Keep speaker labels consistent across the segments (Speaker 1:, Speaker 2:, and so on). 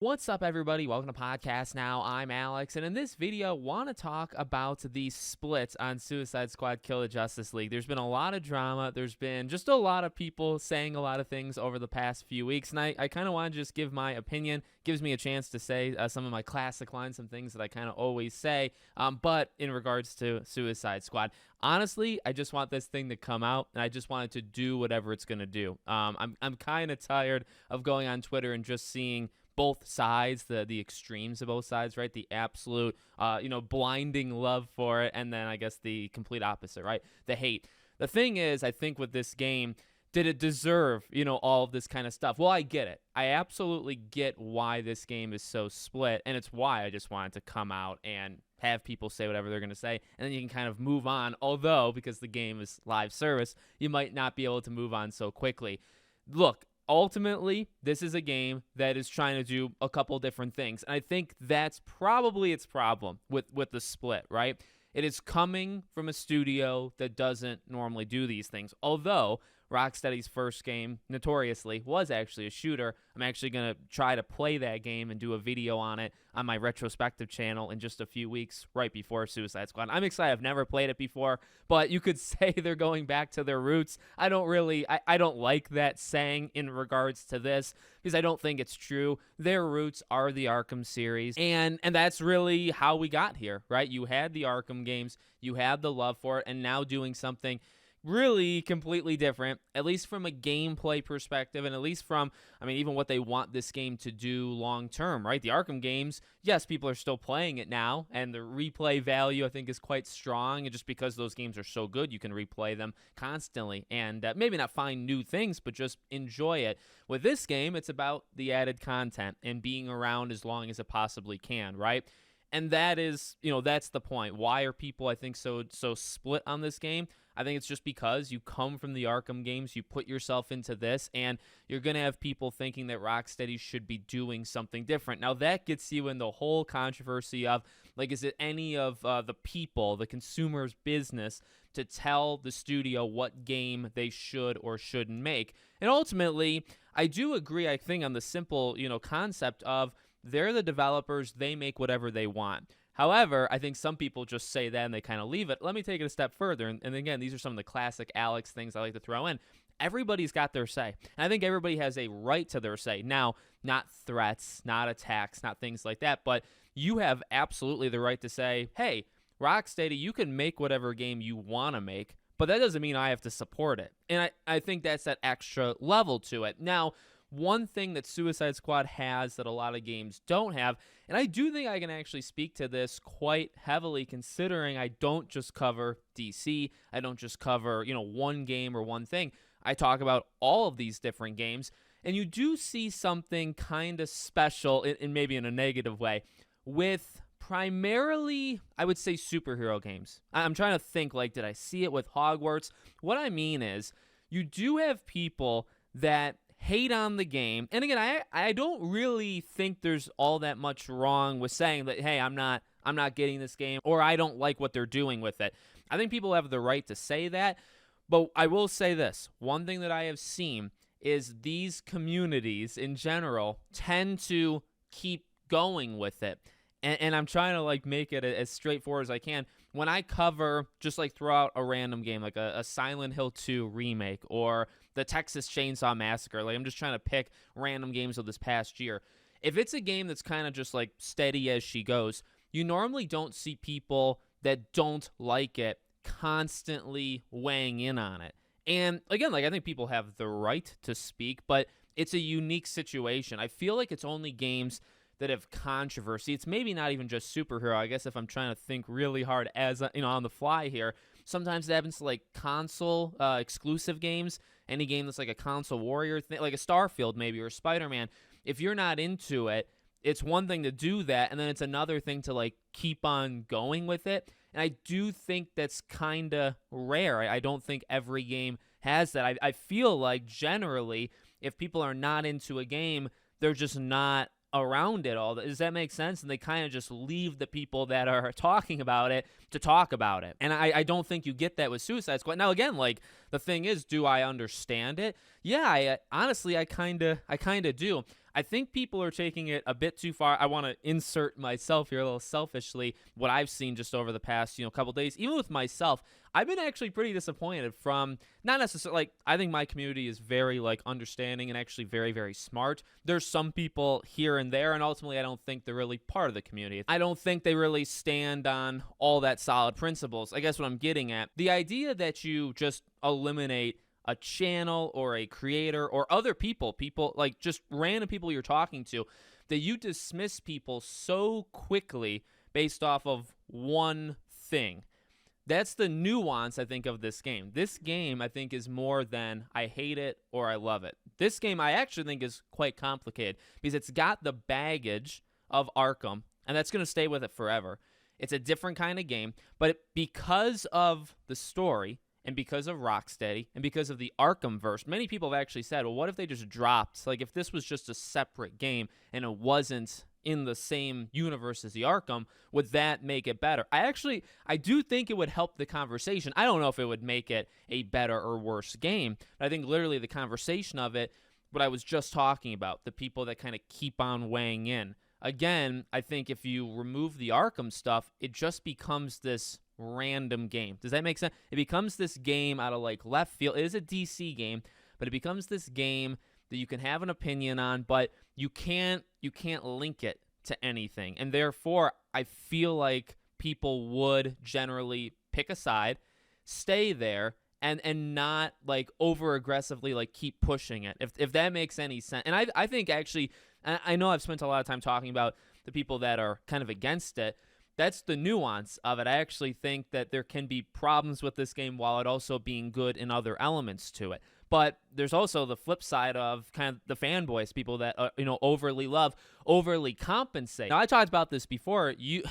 Speaker 1: What's up, everybody? Welcome to Podcast Now. I'm Alex, and in this video, want to talk about the splits on Suicide Squad Kill the Justice League. There's been a lot of drama. There's been just a lot of people saying a lot of things over the past few weeks, and I kind of want to just give my opinion. Gives me a chance to say some of my classic lines, some things that I kind of always say, but in regards to Suicide Squad. Honestly, I just want this thing to come out, and I just want it to do whatever it's going to do. I'm kind of tired of going on Twitter and just seeing both sides, the extremes of both sides, right? The absolute, blinding love for it, and then I guess the complete opposite, right? The hate. The thing is, I think with this game, did it deserve, all of this kind of stuff? Well, I get it. I absolutely get why this game is so split, and it's why I just wanted to come out and have people say whatever they're going to say, and then you can kind of move on. Although, because the game is live service, you might not be able to move on so quickly. Look, ultimately, this is a game that is trying to do a couple different things. And I think that's probably its problem with the split, right? It is coming from a studio that doesn't normally do these things. Although Rocksteady's first game, notoriously, was actually a shooter. I'm actually going to try to play that game and do a video on it on my retrospective channel in just a few weeks, right before Suicide Squad. I'm excited. I've never played it before, but you could say they're going back to their roots. I don't like that saying in regards to this, because I don't think it's true. Their roots are the Arkham series, and that's really how we got here, right? You had the Arkham games, you had the love for it, and now doing something really completely different, at least from a gameplay perspective, and at least from, even what they want this game to do long term, right? The Arkham games, yes, people are still playing it now, and the replay value, I think, is quite strong, and just because those games are so good, you can replay them constantly, and maybe not find new things, but just enjoy it. With this game, it's about the added content and being around as long as it possibly can, right? And that is, that's the point. Why are people, I think, so split on this game? I think it's just because you come from the Arkham games, you put yourself into this, and you're going to have people thinking that Rocksteady should be doing something different. Now, that gets you in the whole controversy of, is it any of the people, the consumer's business, to tell the studio what game they should or shouldn't make? And ultimately, I do agree, I think, on the simple, concept of they're the developers, they make whatever they want. However, I think some people just say that and they kind of leave it. Let me take it a step further. And again, these are some of the classic Alex things I like to throw in. Everybody's got their say. And I think everybody has a right to their say. Now, not threats, not attacks, not things like that, but you have absolutely the right to say, hey, Rocksteady, you can make whatever game you want to make, but that doesn't mean I have to support it. And I think that's that extra level to it. Now, one thing that Suicide Squad has that a lot of games don't have, and I do think I can actually speak to this quite heavily considering I don't just cover DC, I don't just cover, one game or one thing. I talk about all of these different games, and you do see something kind of special, in maybe in a negative way, with primarily, I would say, superhero games. I'm trying to think, did I see it with Hogwarts? What I mean is, you do have people that hate on the game. And again, I don't really think there's all that much wrong with saying that, hey, I'm not getting this game, or I don't like what they're doing with it. I think people have the right to say that. But I will say this. One thing that I have seen is these communities in general tend to keep going with it. And I'm trying to make it as straightforward as I can. When I cover, just throw out a random game, like a Silent Hill 2 remake or the Texas Chainsaw Massacre, I'm just trying to pick random games of this past year. If it's a game that's kind of just steady as she goes, you normally don't see people that don't like it constantly weighing in on it. And again, I think people have the right to speak, but it's a unique situation. I feel like it's only games that have controversy. It's maybe not even just superhero. I guess if I'm trying to think really hard as on the fly here, sometimes it happens to console exclusive games. Any game that's a console warrior thing, like a Starfield maybe or a Spider-Man. If you're not into it, it's one thing to do that, and then it's another thing to keep on going with it. And I do think that's kind of rare. I don't think every game has that. I feel like generally, if people are not into a game, they're just not around it all. Does that make sense? And they kind of just leave the people that are talking about it to talk about it. And I don't think you get that with Suicide Squad. Now, again, the thing is, do I understand it? Yeah, honestly, I kind of do. I think people are taking it a bit too far. I want to insert myself here a little selfishly. What I've seen just over the past, couple days, even with myself, I've been actually pretty disappointed from, not necessarily, like, I think my community is very, like, understanding and actually very, very smart. There's some people here and there, and ultimately I don't think they're really part of the community. I don't think they really stand on all that solid principles. I guess what I'm getting at, the idea that you just eliminate a channel or a creator or other people like just random people you're talking to, that you dismiss people so quickly based off of one thing. That's the nuance, I think, of this game. This game, I think, is more than I hate it or I love it. This game, I actually think, is quite complicated because it's got the baggage of Arkham, and that's going to stay with it forever. It's a different kind of game, but because of the story and because of Rocksteady and because of the Arkhamverse, many people have actually said, well, what if they just dropped, like if this was just a separate game and it wasn't in the same universe as the Arkham, would that make it better? I do think it would help the conversation. I don't know if it would make it a better or worse game, but I think literally the conversation of it, what I was just talking about, the people that kind of keep on weighing in. Again, I think if you remove the Arkham stuff, it just becomes this random game. Does that make sense? It becomes this game out of like left field. It is a DC game, but it becomes this game that you can have an opinion on, but you can't link it to anything. And therefore, I feel like people would generally pick a side, stay there, and not like over aggressively like keep pushing it. If that makes any sense. And I think actually, I know I've spent a lot of time talking about the people that are kind of against it. That's the nuance of it. I actually think that there can be problems with this game while it also being good in other elements to it. But there's also the flip side of kind of the fanboys, people that overly love, overly compensate. Now, I talked about this before. You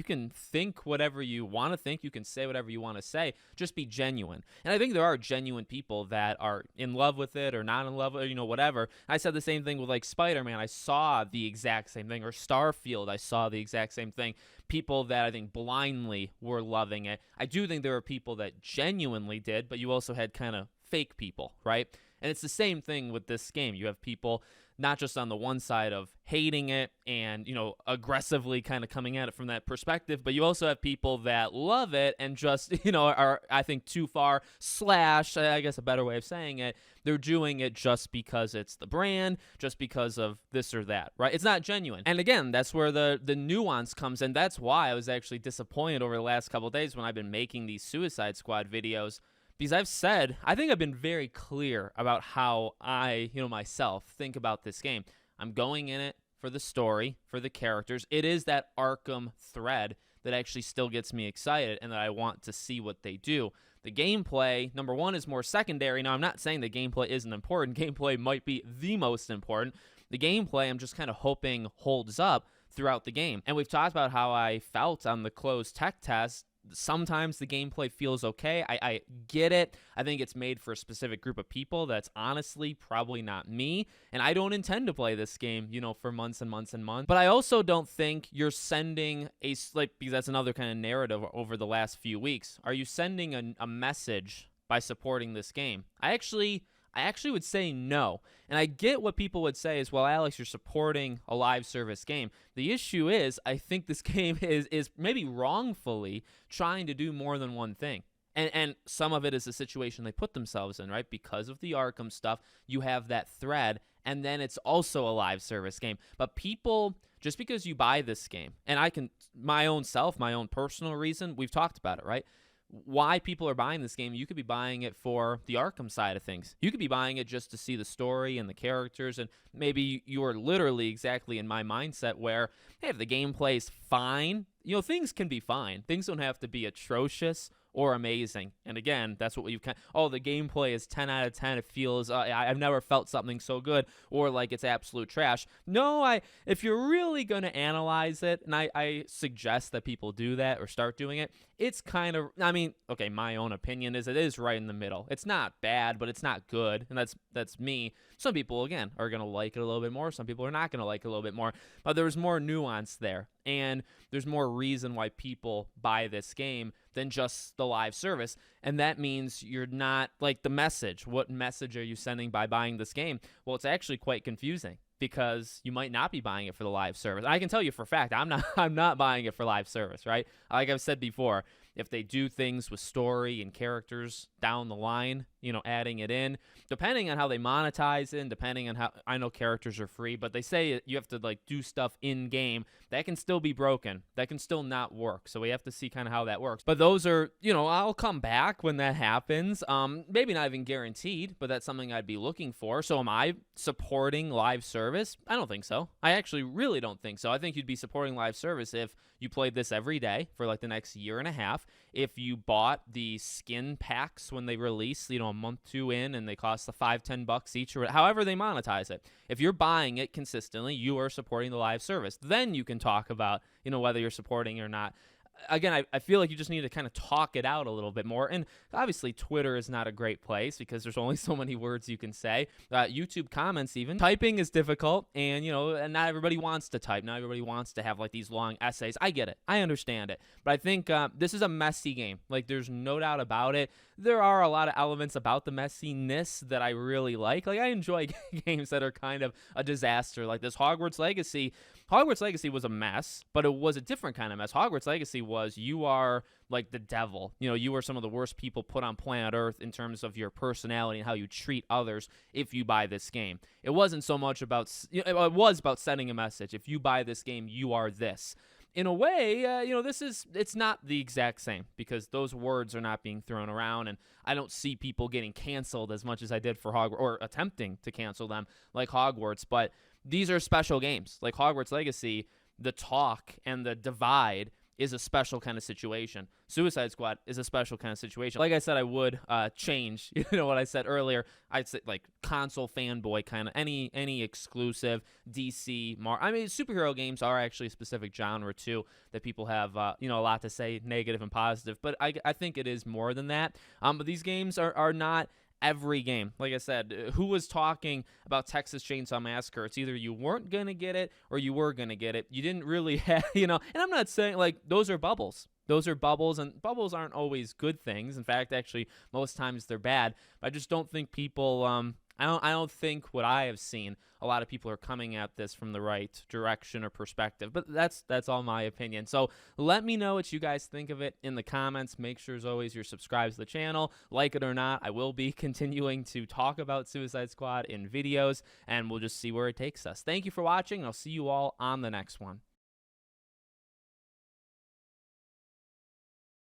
Speaker 1: can think whatever you want to think. You can say whatever you want to say. Just be genuine. And I think there are genuine people that are in love with it or not in love with it, whatever. I said the same thing with like Spider-Man. I saw the exact same thing. Or Starfield, I saw the exact same thing. People that I think blindly were loving it. I do think there are people that genuinely did, but you also had kind of fake people, right? And it's the same thing with this game. You have people not just on the one side of hating it and, aggressively kind of coming at it from that perspective, but you also have people that love it and just, are, I think, too far, I guess a better way of saying it, they're doing it just because it's the brand, just because of this or that, right? It's not genuine. And again, that's where the nuance comes in. That's why I was actually disappointed over the last couple of days when I've been making these Suicide Squad videos, because I think I've been very clear about how I, myself think about this game. I'm going in it for the story, for the characters. It is that Arkham thread that actually still gets me excited and that I want to see what they do. The gameplay, number one, is more secondary. Now, I'm not saying the gameplay isn't important. Gameplay might be the most important. The gameplay, I'm just kind of hoping holds up throughout the game. And we've talked about how I felt on the closed tech test. Sometimes the gameplay feels okay. I get it. I think it's made for a specific group of people. That's honestly probably not me. And I don't intend to play this game, for months and months and months. But I also don't think you're sending because that's another kind of narrative over the last few weeks. Are you sending a message by supporting this game? I actually would say no. And I get what people would say is, well, Alex, you're supporting a live service game. The issue is, I think this game is maybe wrongfully trying to do more than one thing. And some of it is the situation they put themselves in, right? Because of the Arkham stuff, you have that thread, and then it's also a live service game. But people, just because you buy this game, and my own personal reason, we've talked about it, right? Why people are buying this game, you could be buying it for the Arkham side of things. You could be buying it just to see the story and the characters, and maybe you're literally exactly in my mindset where, hey, if the gameplay is fine, things can be fine. Things don't have to be atrocious or amazing. And again, that's what the gameplay is 10 out of 10. It feels, I've never felt something so good, or like it's absolute trash. No, if you're really going to analyze it, and I suggest that people do that or start doing it, it's kind of, my own opinion is it is right in the middle. It's not bad, but it's not good, and that's me. Some people, again, are going to like it a little bit more. Some people are not going to like it a little bit more, but there's more nuance there, and there's more reason why people buy this game than just the live service. And that means you're not, like, the message. What message are you sending by buying this game? Well, it's actually quite confusing. because you might not be buying it for the live service. I can tell you for a fact, I'm not I'm not buying it for live service, right? Like I've said before, if they do things with story and characters down the line, adding it in, depending on how they monetize it, and depending on how, I know characters are free, but they say you have to like do stuff in game that can still be broken, that can still not work. So we have to see kind of how that works. But those are, I'll come back when that happens. Maybe not even guaranteed, but that's something I'd be looking for. So am I supporting live service? I don't think so. I actually really don't think so. I think you'd be supporting live service if you played this every day for like the next year and a half. If you bought the skin packs when they release, a month, 2 in, and they cost the $5-10 each, or however they monetize it. If you're buying it consistently, you are supporting the live service. Then you can talk about, whether you're supporting or not. Again, I feel like you just need to kind of talk it out a little bit more. And obviously, Twitter is not a great place because there's only so many words you can say. YouTube comments, even. Typing is difficult, and, and not everybody wants to type. Not everybody wants to have, like, these long essays. I get it. I understand it. But I think this is a messy game. Like, there's no doubt about it. There are a lot of elements about the messiness that I really like. Like, I enjoy games that are kind of a disaster. Like this Hogwarts Legacy. Hogwarts Legacy was a mess, but it was a different kind of mess. Hogwarts Legacy was, you are like the devil. You are some of the worst people put on planet Earth in terms of your personality and how you treat others if you buy this game. It wasn't so much about, it was about sending a message. If you buy this game, you are this. In a way, it's not the exact same because those words are not being thrown around, and I don't see people getting canceled as much as I did for Hogwarts, or attempting to cancel them like Hogwarts, but these are special games. Like Hogwarts Legacy, the talk and the divide is a special kind of situation. Suicide Squad is a special kind of situation. Like I said, I would change, what I said earlier. I'd say like console fanboy kind of, any exclusive DC, superhero games are actually a specific genre too that people have, a lot to say, negative and positive. But I think it is more than that. But these games are not every game. Like I said, who was talking about Texas Chainsaw Massacre? It's either you weren't going to get it or you were going to get it. You didn't really have, and I'm not saying like those are bubbles. Those are bubbles, and bubbles aren't always good things. In fact, actually, most times they're bad. But I just don't think people, I don't think what I have seen, a lot of people are coming at this from the right direction or perspective. But that's all my opinion. So let me know what you guys think of it in the comments. Make sure, as always, you're subscribed to the channel. Like it or not, I will be continuing to talk about Suicide Squad in videos, and we'll just see where it takes us. Thank you for watching, and I'll see you all on the next one.